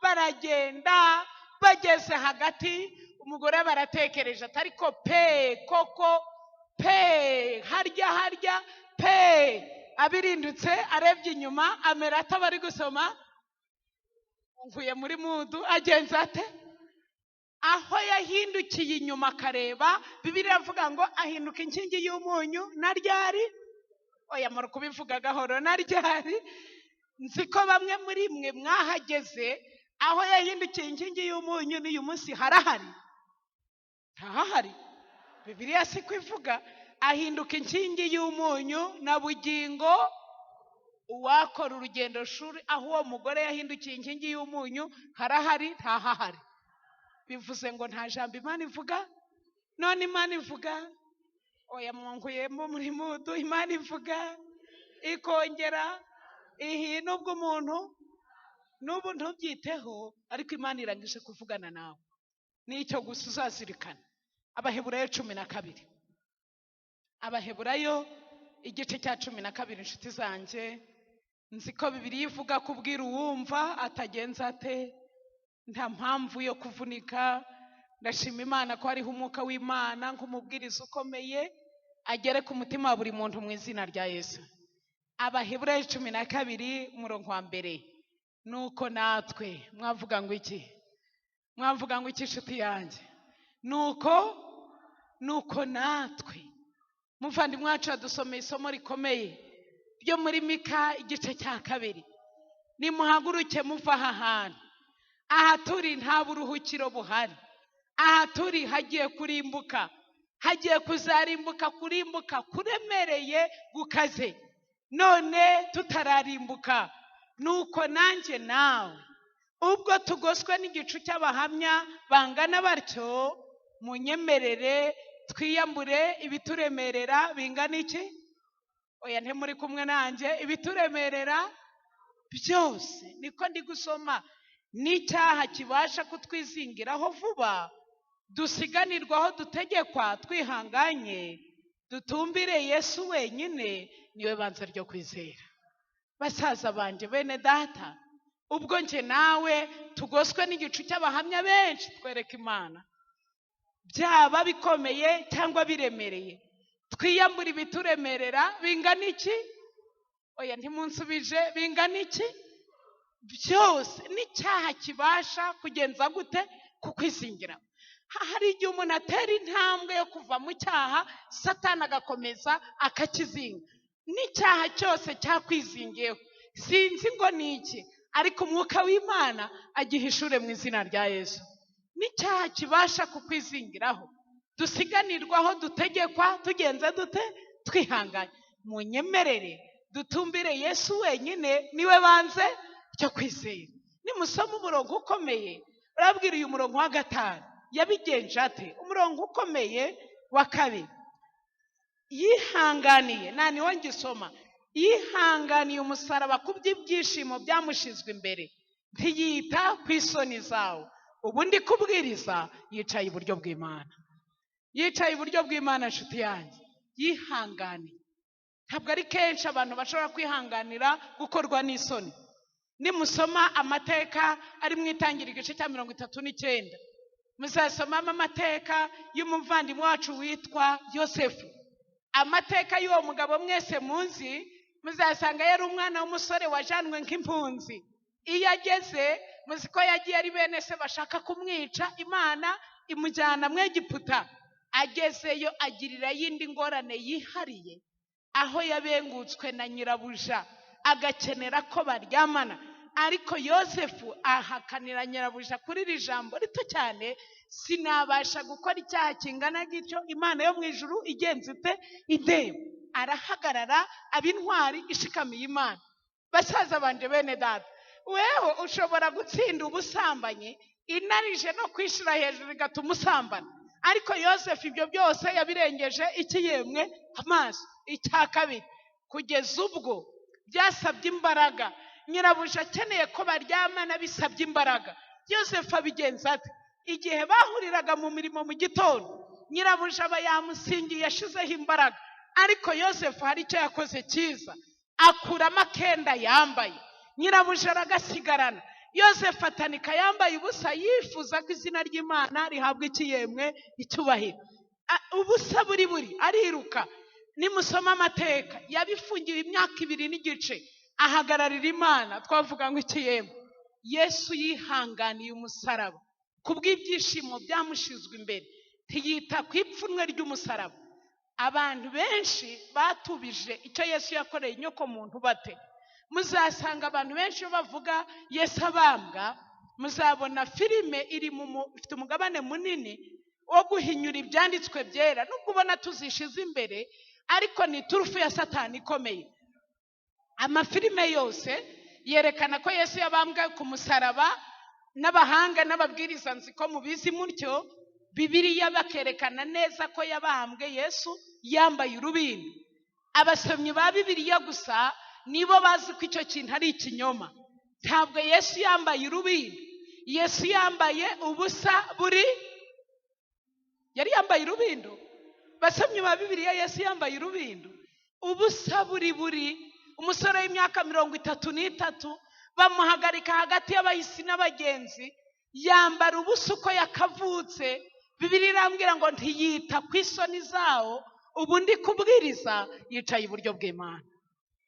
baragenda, bageze hagati, umugore baratekereje ati, ariko koko harya abirindutse arebye inyuma, amera atabari gusoma. Mvuye muri mudu, agenza ate? Aho yahindukiye inyuma akareba, Bibiliya iravuga ngo ahinduka inkingi y'umunyu. Na ryari? Oya, muri kubivuga gahoro. Na ryari? Nzi ko bamwe muri mwe mwahageze. Aho yahindukiye inkingi y'umunyu n'uyu munsi harahari? Ntahari. Bibiliya siko ivuga. Ahinduka inkingi y'umunyu na bugingo. Uwakora urugendo shuri aho uwo mugore yahindukiye inkingi y'umunyu harahari? Ntahari. Bivuze ngo nta jambo Imana ivuga. None Imana ivuga? Oya, mwonguyemo muri mudu. Imana ivuga ikongera ihina ubw'umuntu. N'ubu ntubyiteho, ariko Imana irangije kuvugana nawe. Nicyo gusa uzazirikana. Abaheburayo 12. Abaheburayo igice cya 12, inshuti zanjye. Nzi ko Bibiliya ivuga kubwira uwumva atagenza ate. Nta mpamvu yo kuvunika. Ndashima Imana ko hariho umwuka w'Imana nk'umubwiriza ukomeye, agere ku mutima wa buri muntu mu izina rya Yesu. Abaheburayo 12, umurongo wa 1. Nuko natwe, mwavuga ngo iki? Mwavuga ngo iki inshuti yanjye? Nuko natwe, muvandimwe wacu adusomeye isomo rikomeye ryo muri Mika igice cya 2. Nimuhaguruke muva aha hantu. Aha turi nta buruhukiro buhari. Aha turi hagiye kurimbuka, hagiye kuzarimbuka, kurimbuka kuremereye gukaze. None tutararimbuka, nuko nanjye nawe, ubwo tugoswe n'igicu cy'abahamya bangana batyo, munyemerere twiyambure ibituremerera bingana iki? Oya, ntimuri kumwe nanjye. Ibituremerera byose, niko ndi gusoma. N'icyaha kibasha kutwizingiraho vuba, dusiganirwaho dutegekwa twihanganye, dutumbire Yesu wenyine, niwe banza ryo kwizera. Basaza banje, bene data, ubwo nje nawe tugoswe n'igicu cy'abahamya benshi, twereka Imana. Byaba bikomeye cyangwa biremereye, twiyambura ibituremerera bingana iki? Oya, ntimunsubije. Bingana iki? Byose. N'icyaha kibasha kugenza gute? Kukwizingira. Hari igihe umuntu atera intambwe yo kuva mu cyaha, Satani agakomeza akakizinga. N'icyaha cyose cyakwizingiyeho, sinzi ngo ni iki, ariko umwuka w'Imana agihishure mu izina rya Yesu. N'icyaha kibasha kukwizingiraho, dusiganirwaho dutegekwa tugenza dute twihanganye. Munyemerere dutumbire Yesu wenyine niwe banze cyo kwizera. Nimusoma umurongo ukomeye urabwira uyu murongo wa 5 yabigenje ate. Umurongo ukomeye wa 2 yihanganiye nani wangisoma yihanganiye umusaraba kubw'ibyishimo byamushizwe imbere ntiyita ku isoni zawo. Ubundi kubwiriza yicaye iburyo bw'Imana. Yicaye iburyo bw'Imana nshuti yanjye yihanganiye. Ntabwo ari kenshi abantu bashobora kwihanganira gukorwa n'isoni. Nimusoma amateka ari mu Itangira igice cya 39 muzasomamo amateka y'umuvandimwe wacu witwa Yosefu. Amateka y'uwo mugabo mwese munzi muzasanga yari umwana w'umusore wajanwe nk'impunzi. Iyo ageze muziko yagiye ari bene se bashaka kumwica, Imana imujyana mu Egiputa. Agezeyo agirira yindi ngorane yihariye aho yabengutswe na nyirabuja agakenera ko baryamana. Ariko Yosefu ahakanira nyirabuja kuri iri jambo rito cyane, sinabasha gukora icyaha kingana gityo Imana yo mu ijuru igenze ite ideba. Arahagarara abintwari ishikamiye Imana. Basaza banje bene data, wewe ushobora gutsinda ubusambanyi inarije no kwishira hejuru igatuma usambana. Ariko Yosefu ibyo byose yabirengeje iki yemwe amaso. Icya kabiri, kugeza ubwo byasabye imbaraga, nyirabuja akeneye ko baryamana bisabye imbaraga. Yosefu abigenza ate? Igihe bahuriraga mu mirimo mu gitondo, nyirabuja aba yamusingiye yashizeho imbaraga. Ariko Yosefu hari icyo yakoze cyiza, akuramo akenda yambaye, nyirabuja aragasigarana. Yosefu atanika yambaye ubusa yifuza ko izina ry'Imana rihabwa iki yemwe icyubahiro. Ubusa buri ariruka. Nimusoma amateka yabifungiwe imyaka 2 n'igice ahagararira Imana. Twavuga ngo iki yemwe Yesu yihanganiye umusaraba kubw'ibyishimo byamushizwe imbere ntiyita ku ipfunwe ry'umusaraba. Abantu benshi batubije icyo Yesu yakoreye inyoko muntu bate. Muzasanga abantu benshi bavuga Yesu abambwa, muzabona filime iri ifite umugabane munini wo guhinyura ibyanditswe byera. Nubwo ubona tuzishize imbere, ariko ni turufu ya Satani ikomeye. Amafilime yose yerekana ko Yesu yabambwa ku musaraba, n'abahanga n'ababwiriza nziko mubizi mutyo. Bibiliya bakerekana neza ko yabambwe Yesu yambaye urubindo. Abasomyi ba Bibiliya gusa nibo bazi ko icyo kintu ari ikinyoma. Ntabwo Yesu yambaye urubindo, Yesu yambaye ubusa yari yambaye urubindo. Basomyi ba Bibiliya Yesu yambaye urubindo, ubusa buri. Umusore w'imyaka 33 bamuhagarika hagati y'abahisi n'abagenzi, yambara ubusa uko yakavutse. Bibiliya irambwira ngo ntiyita ku isoni zawo. Ubundi kubwiriza yicaye iburyo bw'Imana.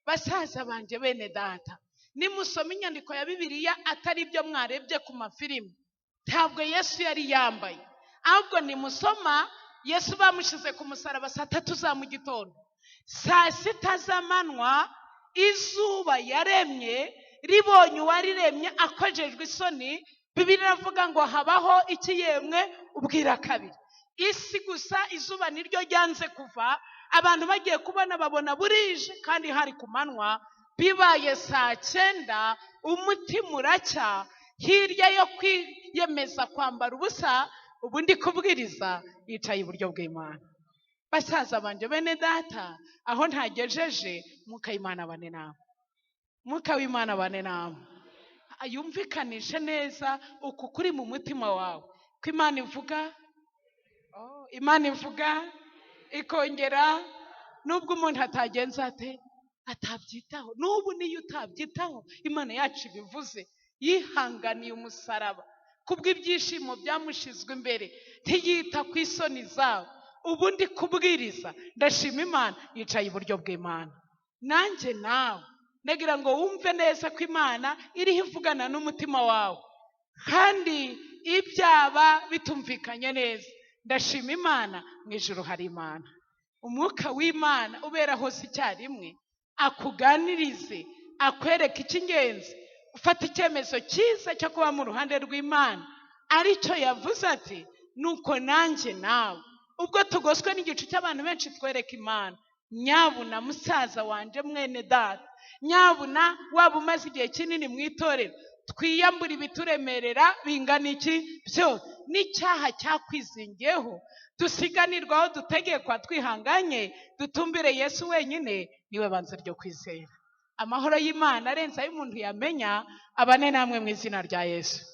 Basaza banje bene data, nimusoma inyandiko ya Bibiliya atari byo mwarebye ku mafilimi, ntabwo Yesu yari yambaye. Ahubwo nimusoma Yesu bamushize ku musaraba saa 3 za mu gitondo. Saa 6 z'amanywa izuba yaremye ribonye uwariremye akojejwe isoni. Bibiliya iravuga ngo habaho iki yemwe ubwira kabiri. Isi gusa izuba niryo ryanze kuva. Abantu bagiye kubona babona burije kandi hari ku manywa. Bibaye saa 9 umutima uracya. Hirya yo kwiyemeza kwambara ubusa, ubundi kubwiriza yicaye iburyo bw'Imana. Basaza banje bene data, aho ntagejeje Mwuka w'Imana bane nawe. Mwuka w'Imana bane nawe. Ayumvikanishe neza uku kuri mu mutima wawe ko Imana ivuga. Imana ivuga ikongera. Nubwo umuntu atagenza ate atabyitaho, n'ubu niyo utabyitaho Imana yacu ibivuze. Yihanganiye umusaraba kubw'ibyishimo byamushizwe imbere ntiyita ku isoni zawo. Ubundi kubwiriza ndashima Imana yicaye iburyo bw'Imana. Nanjye nawe ndagira ngo wumve neza ko Imana iriho ivugana n'umutima wawe, kandi ibyaba bitumvikanye neza. Ndashima Imana mu ijuru hari Imana. Umwuka w'Imana ubera hose icyarimwe akuganirize, akwereka icy'ingenzi, ufata icyemezo cyiza cyo kuba mu ruhande rw'Imana. Aricyo yavuze ati nuko nanjye nawe ubwo tugoswe n'igicu cy'abantu benshi twereka Imana. Nyabuna musaza wanje, mwene data, nyabuna waba umaze igihe kinini mu itorero, twiyambura ibituremerera bingana iki byose n'icyaha cyakwizingiyeho, dusiganirwaho dutegekwa, twihanganye dutumbire Yesu wenyine, niwe banze ryo kwizera. Amahoro y'Imana arenze ayo umuntu yamenya abane namwe mu izina rya Yesu.